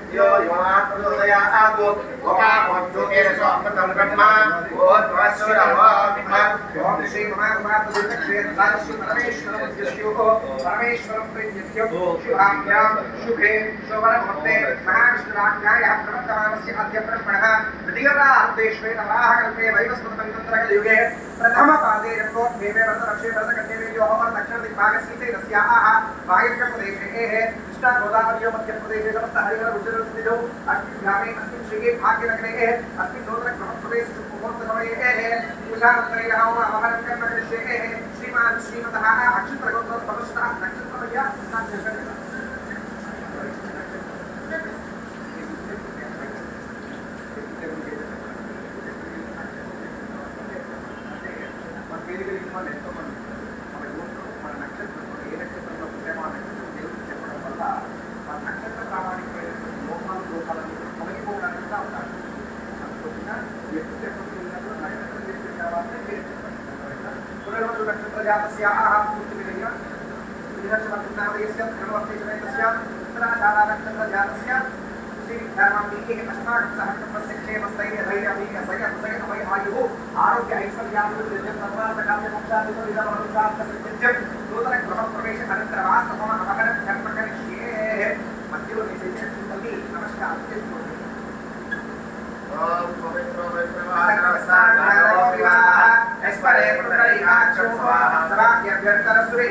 यो युवाप्रचोदयात् ओकामोज्जोगेरसोऽमृतम् ओम श्री परमेश्वरं प्रीत्यर्थं शुभाभ्यां शुभे शोभनमुहूर्ते महाविष्णुराज्ञायाः प्रवर्तमानस्य अद्य ब्रह्मणः तृतीयप्रार्धेष्वे नवाहकल्पे वैवस्वतपञ्चन्तरकलियुगे प्रथमपादे रक्तोद्भेवे व्रतरक्षे व्रतकन्येवेद्यो अमरदक्षिणदिग्भागस्य तस्याः वायव्यप्रदेशे गोदावरी मध्य प्रदेश समस्त हरिहर गुजरात अस्मिन् ग्रामे अस्मिन् श्रीगे भाग्यनगरे अस्मिन् नूतन ग्रह प्रवेश मुहूर्त समये पूजानन्तरे अहम् आवाहनं करिष्ये श्रीमान् श्रीमतः अक्षत्रगोत्र भवष्टः नक्षत्रमय आरोग्य ऐश्वर्याभिवृद्धिं सर्वार्थकाम्य मोक्षादिकं नूतन गृह प्रवेश अनन्तरवास्तवम् अवहरं कर्म करिष्ये मध्यो निषेधि नमस्कार ओम पवित्र एस्परे पुंडरीकाक्ष स्वाहा सवाक्यभ्यन्तरसुरे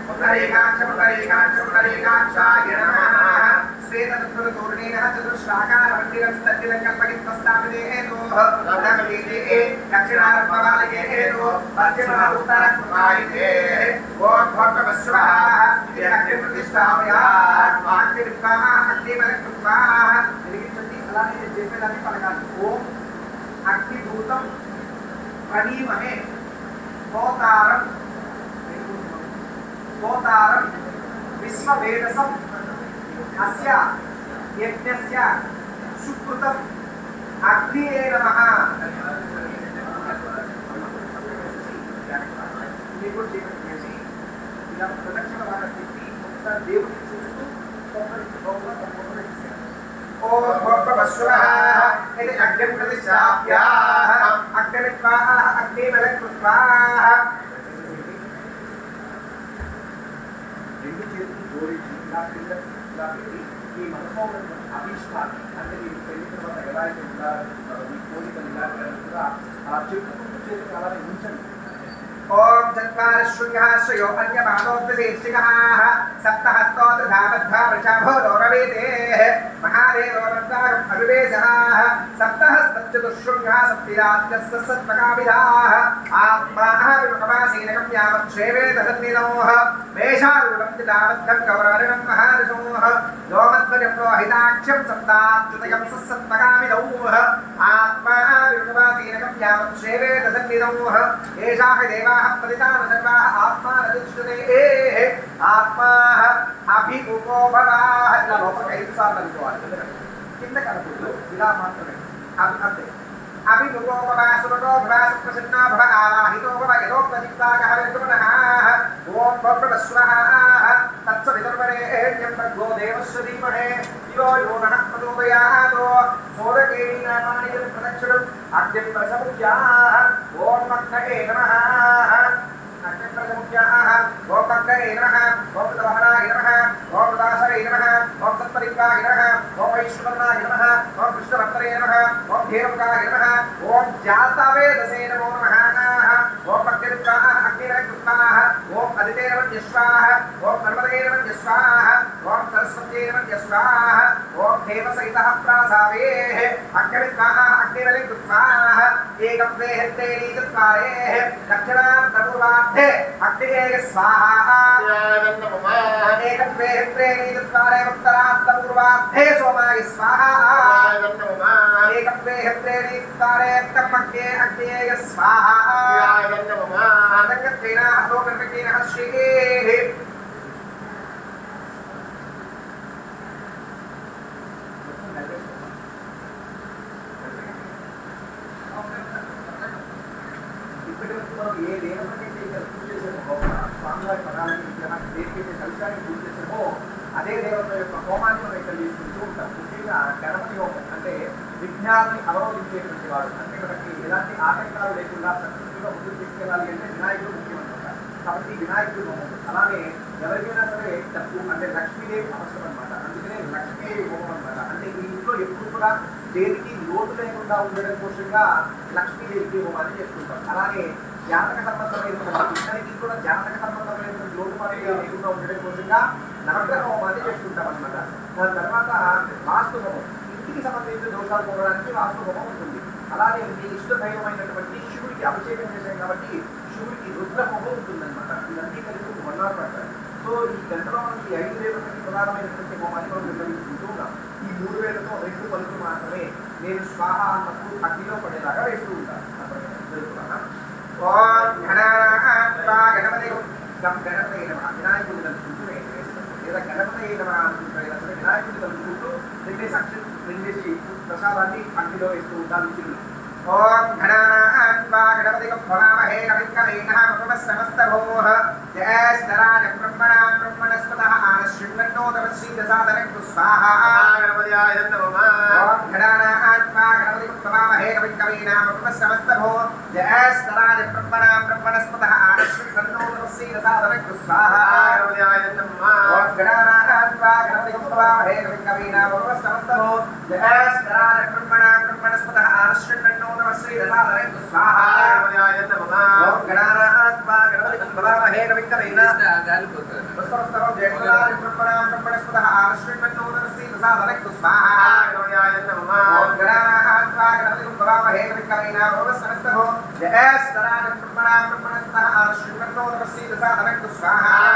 पुंडरीकाक्षाय नमः श्वेततत्त्वतूर्णेन चतुश्राकारमण्डिलं स्तद्दिलकल्पगित्वस्तापितेः नमः दक्षिणार्धवालयेः पश्चिमोत्तरवायुः ओम भट्टवस्वाहा अग्निप्रतिष्ठापयात् वाक्यविद्वाः अग्निमलकृत्वाः అలానే చెప్పేదాన్ని పలకాలి ఓం అగ్నిభూతం ప్రణీమహే హోతారం విశ్వవేదసం అస్య యజ్ఞస్య సుకృతం అగ్నియే నమః ఇలా ప్రదక్షిణ బాగా పెట్టి ఒకసారి దేవుడిని చూస్తూ ओम भगवस्वः इति अग्निं प्रतिष्ठाप्याः अग्नित्वाः अग्निबलकृत्वाः రెండు చేతులు జోడించి ఇలా పెట్టి ఈ మనసులో అభిష్టాన్ని అంటే మీరు పెళ్లి తర్వాత ఎలా అయితే ఉండాలనుకుంటారో మీ కోరికలు ఇలా కూడా ఆ చెప్పుకుంటూ చేతులు అలానే ఉంచండి ओम चत्वारशृंगाश्रयो अन्यपादोत्तदेशिकः सप्तहस्तो तथाबद्धा वृषभो रवेतेः महादेवो रत्नाकम् अविवेशः सप्तहस्तचतुःशृङ्गः सप्तिराज्यस्य सत्त्वकाविदाः आत्माः विमुखमासीनकं यावत् श्रेवेदसन्निधोः वेषारूढं च तावद्धं गौरवर्णं महाऋषोः योमध्वजं रोहिताक्षं सप्ताच्युतकं सत्त्वकाविदौः आत्माः विमुखमासीनकं यावत् श्रेवेदसन्निधोः एषाः देवाः पतिताः सर्वाः आत्मानतिष्ठते आत्माः अभिमुखो भवाः ఇలా లోపల 5 సార్లు అనుకోవాలి కింద కనపడదు ఇలా మాత్రమే అంతే अभिमुखो भव सुरतो भव सुप्रसन्नो भव आवाहितो भव यदोक्तजिह्वागः विद्मनः ओम भगवस्वः तत्सवितुर्वरेण्यं भर्गो देवस्य धीमहि यो यो नः प्रचोदयात् सोदकेन नामानि प्रदक्षिणम् अग्निं प्रसमुद्याः ओम मग्नये नमः अग्निं प्रसमुद्याः ओम मग्नये नमः ओम तवहनाय नमः ओम दासरे नमः ओम सत्परिवाय नमः ओम वैश्वरनाय नमः ओम कृष्णभक्तरे नमः ओम धेनुकाय नमः ओम जातवेदसे नमो नमः ओम भक्तिरुद्राः अग्निवरकृत्वाः ओम अदितेरवन्यस्वाः ओम नर्मदेरवन्यस्वाः ओम सरस्वत्येरवन्यस्वाः ओम देवसहितः प्रासावेः अग्निविद्वाः अग्निवरकृत्वाः एकं वेहत्तेरीचत्वारेः दक्षिणार्धपूर्वार्धे अग्निये स्वाहा एकं वेहत्तेरीचत्वारे उत्तरार्धपूर्वार्धे सोमाय स्वाहा ఏకప్రే హత్రేణి తారే కమ్మకే అగ్నేయ స్వాహా ధ్యాయన్న మమ సంగత్రేణ హతోకర్మకేన శ్రీ ఏ దేవతకైతే ఇక్కడ పూజ చేసామో స్వామివారి పదాలని విగ్రహాన్ని దేనికైతే కలుషాన్ని పూజ చేసామో అదే దేవత యొక్క హోమాన్ని మనం ఇక్కడ చేసుకుంటూ ఉంటాం. ముఖ్యంగా గణపతి హోమం అంటే విజ్ఞానాన్ని అవరోధించేటువంటి వాడు, అంటే మనకి ఎలాంటి ఆటంకాలు లేకుండా సక్సెస్ఫుల్గా ముందుకు తీసుకెళ్ళాలి అంటే వినాయకుడు ముఖ్యమన్నమాట. కాబట్టి వినాయకుడు హోమం అలానే ఎవరికైనా సరే డబ్బు అంటే లక్ష్మీదేవి అవసరం అనమాట. అందుకనే లక్ష్మీదేవి హోమం అనమాట. అంటే ఈ ఇంట్లో ఎప్పుడు కూడా దేనికి లోటు లేకుండా ఉండడం కోసంగా లక్ష్మీదేవికి హోమాన్ని చేసుకుంటాం. అలానే జాతక సంబంధమైనటువంటి ఇద్దరికి కూడా జాతక సంబంధమైనటువంటి లోటుపాటు లేకుండా ఉండడం కోసంగా నవగ్రహ హోమాన్ని చేసుకుంటాం అనమాట. దాని తర్వాత వాస్తు హోమం, ఇంటికి సంబంధించిన దోషాలు పోవడానికి వాస్తు హోమం ఉంటుంది. అలానే మీ ఇష్ట దైవమైనటువంటి శివుడికి అభిషేకం చేశాం కాబట్టి శివుడికి రుద్ర హోమం ఉంటుందన్నమాట. ఇవన్నీ కలిపి 1 hour పడతాయి. సో ఈ గంటలో మనకి 5 వేలకి ప్రధానమైనటువంటి హోమాన్ని మనం నిర్వహించుకుంటూ ఉన్నాం. ఈ 3 వేలతో 2 పలుకులు మాత్రమే నేను స్వాహ అన్నప్పుడు అగ్నిలో పడేలాగా వేస్తూ ఉంటాను. ఓం గణపతి గణపతి వినాయకుడు కలుపుకుంటూ వేస్తాను, లేదా గణపతి అనుకుంటూ సరే వినాయకుడు కలుపుకుంటూ 2 సాక్షులు 2 ప్రసాదాన్ని అగ్నిలో వేస్తూ ఉంటాను. ఓం గణపతి భవామహే కవికవీనః ఉపమస్తమస్తభూః జయస్తరాజ బ్రహ్మణాం బ్రహ్మణస్పతః ఆనశ్రీన్నోదవశ్రీదసాదనక్తు స్వాహా గణపతియాయ నమః. ఓం గణపతి భవామహే కవికవీనః ఉపమస్తమస్తభూః జయస్తరాజ బ్రహ్మణాం బ్రహ్మణస్పతః ఆనశ్రీన్నోదవశ్రీదసాదనక్తు స్వాహా గణపతియాయ నమః. ఓం గణపతి భవామహే కవికవీనః ఉపమస్తమస్తభూః జయస్తరాజ బ్రహ్మణాం బ్రహ్మణస్పతః ఆనశ్రీన్నోదవశ్రీదసాదనక్తు స్వాహా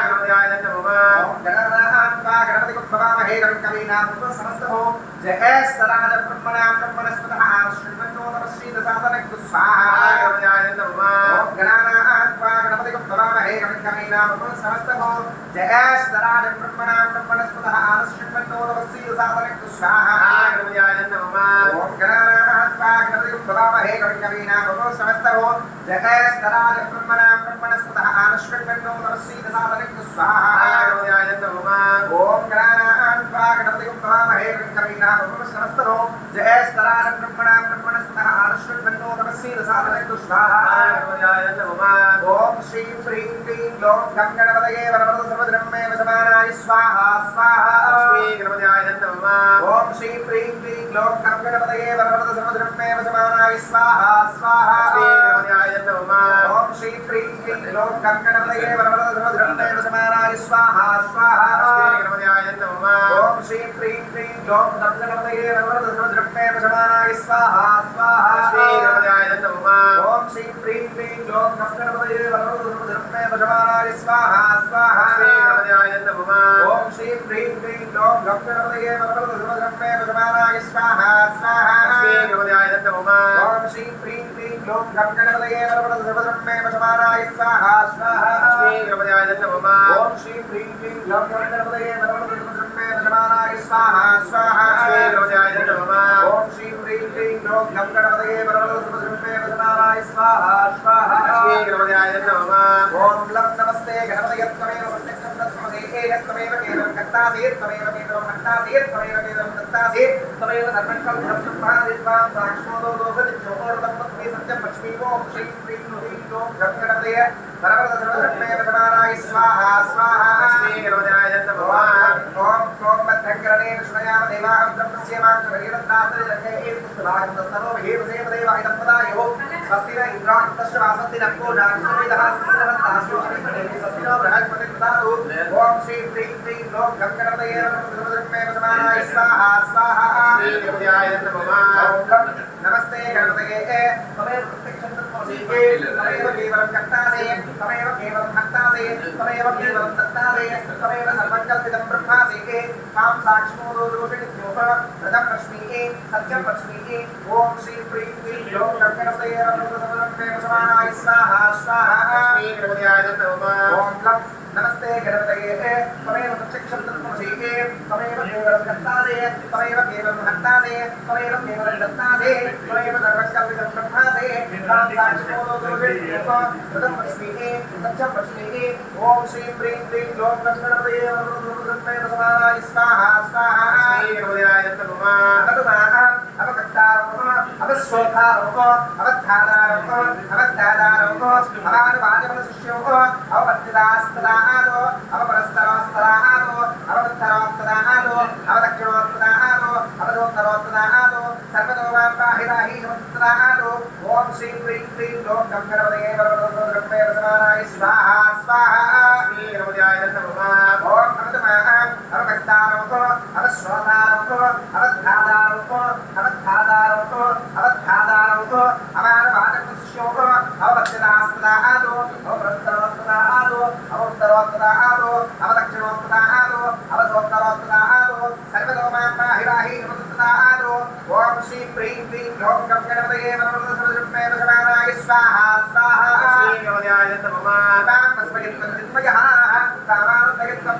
గణపతియాయ నమః. ఓం గణపతి భవామహే కవికవీనః ఓం శ్రీం హ్రీం క్లీం గ్లౌం గం గణపతయే వరవరద సర్వధర్మే వశమానాయ స్వాహా స్వాహా గణపతియాయ నమః. ఓం శ్రీం హ్రీం క్లీం గ్లౌం గం గణపతయే వరవరద సర్వధర్మే వశమానాయ స్వాహా స్వాహా గణపతియాయ నమః. ఓం శ్రీం హ్రీం క్లీం గ్లౌం గం గణపతయే వరవరద సర్వధర్మే వశమానాయ స్వాహా స్వాహా గణపతియాయ నమః. ఓం శ్రీం హ్రీం క్లీం గ్లౌం గం గణపతయే వరవరద సర్వధర్మే వశమానాయ స్వాహా స్వాహా గణపతియాయ నమః. ఓం శ్రీం హ్రీం క్లీం గ్లౌం గం గణపతయే వరవరద సర్వధర్మే వశమానాయ స్వాహా స్వాహా గణపతియాయ నమః. ఓం శ్రీం హ్రీం క్లీం గ్లౌం గం గణపతయే వరవరద సర్వధర్మే వశమానాయ స్వాహా స్వాహా గణపతియాయ నమః. ఓం శ్రీం హ్రీం క్లీం గ్లౌం గం గణపతయే వరవరద సర్వధర్మే వశమానాయ స్వాహా స్వాహా గణపతియాయ నమః. ఓం శ్రీం హ్రీం క్లీం గ్లౌం గం గణపతయే వరవరద సర్వధర్మే వశమానాయ స్వాహా స్వాహా గణపతియాయ నమః. ఓం శ్రీం హ్రీం క్లీం గ్లౌం గం గణపతయే వరవరద సర్వధర్మే వశమానాయ స్వాహా స్వాహా గణపతియాయ నమః. ఓం లం నమస్తే గణపతయత్వమేవ ప్రత్యక్షం తస్మదే ఏకత్వమేవ కేవలం కర్తాసేత్వమేవ కేవలం కర్తాసేత్వమేవ కేవలం కర్తాసేత్వమేవ సర్వం కల్పం బ్రహ్మాదిత్వాం సాక్షోదో దోషదిక్షోమోర్తం తస్మై సత్యం లక్ష్మీ ఓం శ్రీం హ్రీం క్లీం గ్లౌం గం గణపతయే వరవరద సర్వధర్మే వశమానాయ స్వాహా స్వాహా గణపతియాయ నమః. ఓం ఓం భద్రంకరణేన శృణయామ దేవాహం బ్రహ్మస్య మాంచవేదంతాస్తరిరంగే ఏతుస్తవాహం తస్తనో మహేవసేవ దేవాహితం పదాయో స్వస్తిన ఇంద్రాణి తస్య వాసంతిన పూజాక్షమిదః స్వస్తినో బృహస్పతి ప్రదాతు ఓం శ్రీం హ్రీం క్లీం గ్లౌం గం గణపతయే వరవరద సర్వధర్మే వశమానాయ స్వాహా స్వాహా గణపతియాయ నమః. ఓం నమస్తే గణపతయే తమేవ ప్రత్యక్షం తత్వమసి తమేవ కేవలం కర్తాసే తమేవ కేవలం భక్తాసే दत्तासे तमेव केवलं दत्तासे तमेव सर्वं कल्पितं ब्रह्मासे तां साक्षिमोदो दोषिणित्योः व्रतं लक्ष्मीः सत्यं लक्ष्मीः ॐ श्रीं प्रीं क्लीं ह्लौं गणपतये नमः समानाय स्वाहा स्वाहा ॐ लं नमस्ते गणपतये तमेव प्रत्यक्षं तत्त्वमसि तमेव केवलं दत्तासे तमेव केवलं हन्तासे तमेव केवलं दत्तासे तमेव सर्वं कल्पितं ब्रह्मासे तां साक्षिमोदो दोषिणित्योः व्रतं लक्ष्मीः सत्यं लक्ष्मीः ॐ श्रीं प्रीं क्लीं ह्लौं गणपतये नमः समानाय स्वाहा स्वाहा अवश्रोतारोः अवधातारोः अवधातारोः अवानुवाचमनशिष्योः अवपद्यतास्तदादो अवपरस्तरोस्तदादो अवबद्धरोस्तदादो अवदक्षिणोस्तदादो अवदोत्तरोस्तदादो सर्वतो मां पाहि पाहि समस्तदादो ॐ श्रीं प्रीं क्लीं ह्लौं गणपतये नमः समानाय स्वाहा स्वाहा ॐ अवभक्तारोः अवश्रोतारोः अवधातारोः अवधातारोः अवधातारोः अवानुवाचमनशिष्योः अवपद्यतास्तदादो अवपरस्तरोस्तदादो अवोत्तरोस्तदादो अवदक्षिणोस्तदादो अवदोत्तरोस्तदादो सर्वतो मां पाहि पाहि समस्तदादो ॐ श्रीं प्रीं क्लीं ह्लौं गणपतये नमः समानाय स्वाहा स्वाहा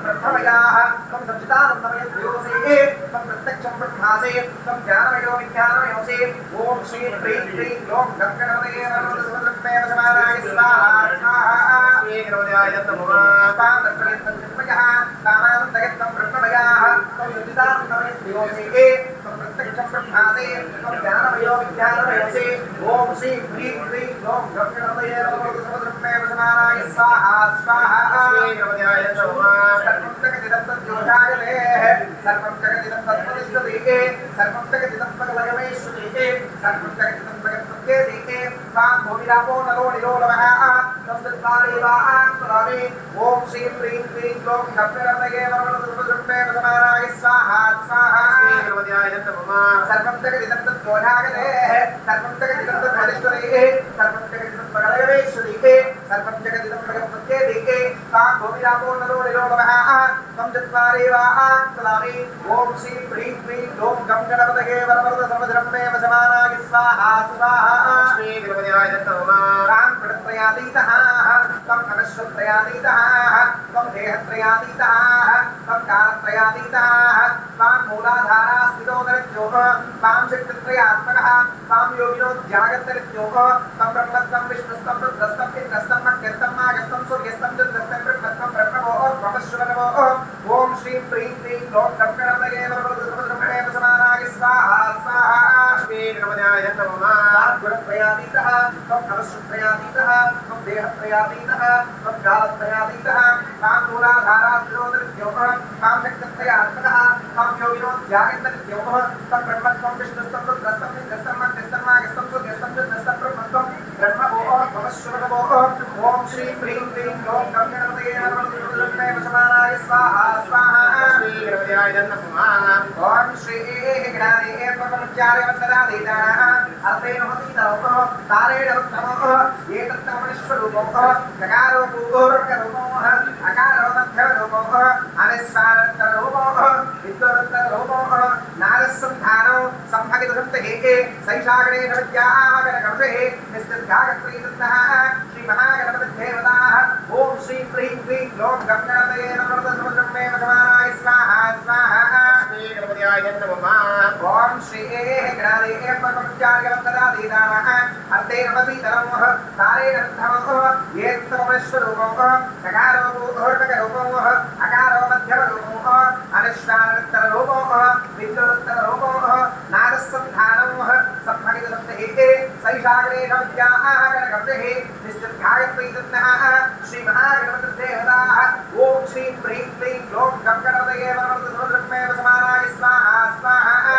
ब्रह्ममयाः त्वं सच्चिदानन्दमयद्योऽसि त्वं प्रत्यक्षं ब्रह्मासि त्वं ज्ञानमयो विज्ञानमयोऽसि ॐ श्रीं प्रीं क्लीं ह्लौं गणपतये नमः समानाय स्वाहा स्वाहा तामानन्दयत्तं ब्रह्ममयाः त्वं सच्चिदानन्दमयद्योऽसि त्वं प्रत्यक्षं ब्रह्मासि त्वं ज्ञानमयो विज्ञानमयोऽसि ॐ श्रीं प्रीं क्लीं ह्लौं गणपतये नमः समानाय स्वाहा स्वाहा सर्वं जगदिदं तद्योजायते सर्वं जगदिदं तत्प्रतिष्ठते सर्वं जगदिदं प्रगलयमेश्वते सर्वं जगदिदं प्रगत्यते तां भूमिरापो नलो निरोलवः तं तद्वारेवाङ्कुरामि ॐ श्रीं प्रीं क्लीं ह्लौं गणपतये नमः समानाय स्वाहा स्वाहा सर्वं जगदिदं तद्योजायते सर्वं जगदिदं तत्प्रतिष्ठते सर्वं जगदिदं प्रगलयमेश्वते सर्वं जगदिदं प्रगत्यते तां भूमिरापो नलो निरोलवः तं चत्वारेवाङ्कुरामि ॐ श्रीं प्रीं क्लीं ह्लौं गणपतये नमः समानाय स्वाहा स्वाहा तां गुणत्रयातीतः तं अनश्वत्रयातीतः तं देहत्रयातीतः तं कालत्रयातीतः तां मूलाधारास्थितोदरज्योः तां शक्तित्रयात्मकः तां योगिनो ध्यागन्तरिज्योः तं ब्रह्मत्वं विष्णुस्तं रुद्रस्तं इन्द्रस्तं मध्यस्तं नागस्तं सूर्यस्तं चन्द्रस्तं ब्रह्मत्वं ब्रह्मवोर्भवश्वरवोः ॐ श्रीं प्रीं क्लीं ह्लौं गणपतये नमः समानाय स्वाहा स्वाहा गुणत्रयातीतः त्वं अनश्वत्रयातीतः त्वं देहत्रयातीतः त्वं कालत्रयातीतः तां मूलाधारास्थितोदरज्योः तां शक्तित्रयात्मकः तां योगिनो ध्यागन्तरिज्योः तं ब्रह्मत्वं विष्णुस्तं रुद्रस्तं इन्द्रस्तं मध्यस्तं नागस्तं सूर्यस्तं चन्द्रस्तं ब्रह्मत्वं ब्रह्मवोर्भवश्वरवोः ॐ श्रीं प्रीं क्लीं ह्लौं गणपतये नमः समानाय स्वाहा स्वाहा ॐ श्रीः गणादेः परमचार्यवन्दनाधीताः अल्पेन हतीतरोः तारेण रुद्धमोः एतत्तमनिश्वरूपोः गकारो पूर्वकरूपोः अकारो मध्यमरूपोः अनिस्वारन्तरूपोः विद्वरुत्तरूपोः नारसन्धानो सम्भगितसन्तः सैषागणेन विद्याः गणकंसः निश्चिद्घागत्रीदत्तः श्रीमहागणपतिदेवताः ॐ श्रीं प्रीं क्लीं ह्लौं गणपतये नमः समानाय स्वाहा स्वाहा ॐ श्रीः गणादेः परमचार्यवन्दनाधीताः अर्धेन हतीतरोः तारेण रुद्धमोः एतत्तमनिश्वरूपोः गकारो पूर्वकरूपोः अकारो मध्यमरूपोः अनिश्वारन्तरूपोः विद्वरुत्तररूपोः नादसन्धानोः सम्भगितसन्तः सैषागणेन विद्याः गणकंसः निश्चिद्घागत्रीदत्तः श्रीमहागणपतिदेवताः ॐ श्रीं प्रीं क्लीं ह्लौं गणपतये नमः समानाय स्वाहा स्वाहा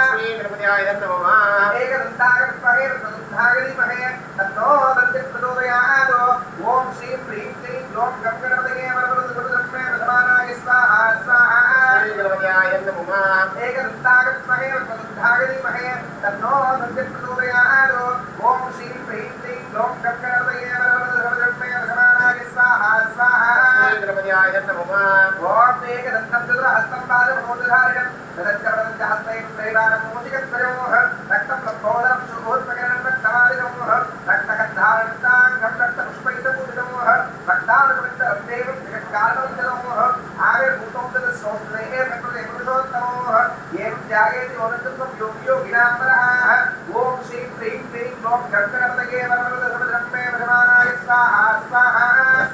एकदन्तागमहे प्रदुद्धागरीमहे तन्नो दन्तिप्रचोदयात् ॐ श्रीं प्रीं क्लीं ह्लौं गणपतये नमः समानाय स्वाहा स्वाहा एकदन्तागमहे प्रदुद्धागरीमहे तन्नो दन्तिप्रचोदयात् ॐ श्रीं प्रीं क्लीं ह्लौं गणपतये नमः समानाय स्वाहा स्वाहा वीरवद्याय नमः ओम एकदन्तं चतुरहस्तं पादमोदधारिणं तदच्च हस्तैः प्रेवाणं मोचिकद्वयोः रक्तं लब्धोदरं शुभोत्पकरणं रक्तमालिनोः रक्तगन्धारक्ताङ्गं रक्तपुष्पैतपूजितमोः भक्तानुगमितं देवं जगत्कारणोः आविर्भूतं तदस्रोत्रेः प्रकृते पुरुषोत्तमोः एवं त्यागेति ओनन्तं योगिनाम्बरः ओम श्रीं ह्रीं क्लीं ग्लौं गणपतये वरवरदसमुद्रम्मे वशमानाय स्वाहा स्वाहा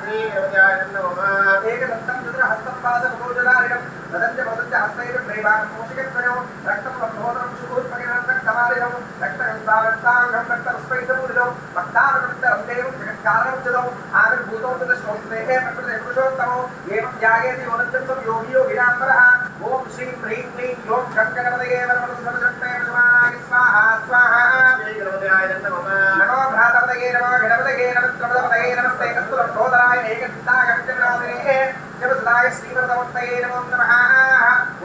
वीरवद्याय नमः एकदन्तं चतुरहस्तं पादमोदधारिणं तदच्च हस्तैः प्रेवाणं मोचिकद्वयोः रक्तं लब्धोदरं शुभोत्पकरणं रक्तमालिनं रक्तगन्धारक्ताङ्गं रक्तपुष्पैतपूजितं भक्तानुगमितं देवं जगत्कारणोः आविर्भूतं तदस्रोत्रेः प्रकृते पुरुषोत्तमो एवं त्यागेति ओनन्तं योगिनाम्बरः ओम श्रीं ह्रीं क्लीं ग्लौं गणपतये वरवरदसमुद्रम्मे वशमानाय स्वाहा स्वाहा वीरवद्याय नमः नमो भ्रातपतये नमो गणपतये नमस्त्रपतये नमस्ते कस्तु लब्धोदराय एकदन्तागमित्रनाथने जपसदाय श्रीवरदमूर्तये नमो नमः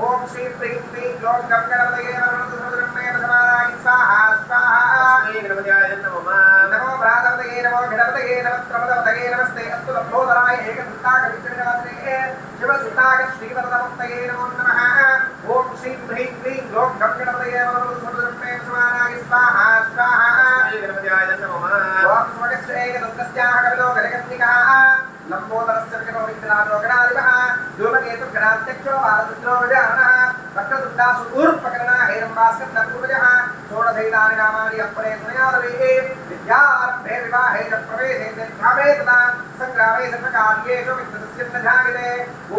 ओम श्रीं ह्रीं क्लीं ग्लौं गणपतये वरवरदसमुद्रम्मे वशमानाय स्वाहा स्वाहा वीरवद्याय नमः नमो भ्रातपतये नमो गणपतये नमस्त्रपतये नमस्ते कस्तु लब्धोदराय एकदन्तागमित्रनाथने जपसदाय श्रीवरदमूर्तये नमो नमः ओम श्रीं ह्रीं क्लीं ग्लौं गणपतये वरवरदसमुद्रम्मे वशमानाय स्वाहा स्वाहा वीरवद्याय नमः ओम स्वगस्य एकदन्तस्याः कविलो गणकन्निकाः लम्बोदरस्य विकटो विघ्नादो गणाधिपः धूमकेतु गणाध्यक्षो भारतद्रो विजानः वक्रतुण्डासु ऊर्ध्वकर्णः हेरम्बास्कन्दपूर्वजः षोडशैतानि नामानि अपरे तुनयादवे विद्यारम्भे विवाहे च प्रवेशे निर्धामे तदा सङ्ग्रामे सर्वकार्येषु विद्युतस्य न जायते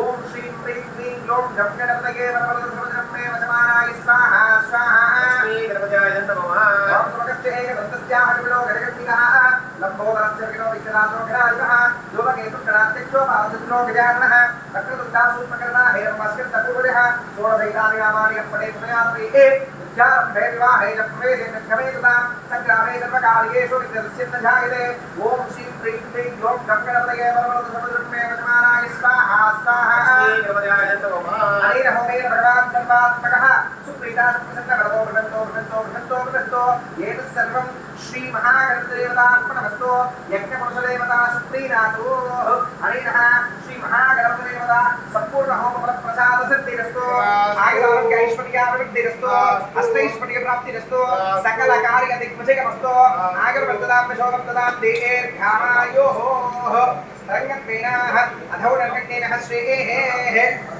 ॐ श्रीं ह्रीं क्लीं ग्लौं गणपतये वरवरदसमुद्रम्मे वशमानाय स्वाहा स्वाहा वीरवद्याय नमः ओम स्वगस्य एकदन्तस्याः कविलो गणकन्निकाः लम्बोदरस्य विकटो विघ्नादो गणाधिपः धूमकेतु गणाध्यक्षो भारतद्रो विजानः वक्रतुण्डासु ऊर्ध्वकर्णः हेरम्बास्कन्दपूर्वजः षोडशैतानि नामानि अपरे तुनयादवे विद्यारम्भे विवाहे च प्रवेशे निर्गमे तदा सङ्ग्रामे सर्वकार्येषु विद्युतस्य न जायते ॐ श्रीं ह्रीं क्लीं ग्लौं गणपतये वरवरदसमुद्रम्मे वशमानाय स्वाहा स्वाहा वीरवद्याय नमः अनेन होमेन भगवान् सर्वात्मकः सुप्रीता सुप्रसन्नवरदो एतत् सर्वं श्रीमहागणपतिदेवतार्पणमस्तु यज्ञपुरुषदेवता सुप्रीणातु अनेन श्रीमहागणपतिदेवता सम्पूर्णहोमफलप्रसादसिद्धिरस्तु आयुरारोग्यैश्वर्याभिवृद्धिरस्तु अष्टैश्वर्यप्राप्तिरस्तु सकलकार्यदिग्विजयमस्तु आयुर्वर्धतां विशोभं दीर्घायुः रङ्गत्वेन अधौ रङ्गेन श्रेः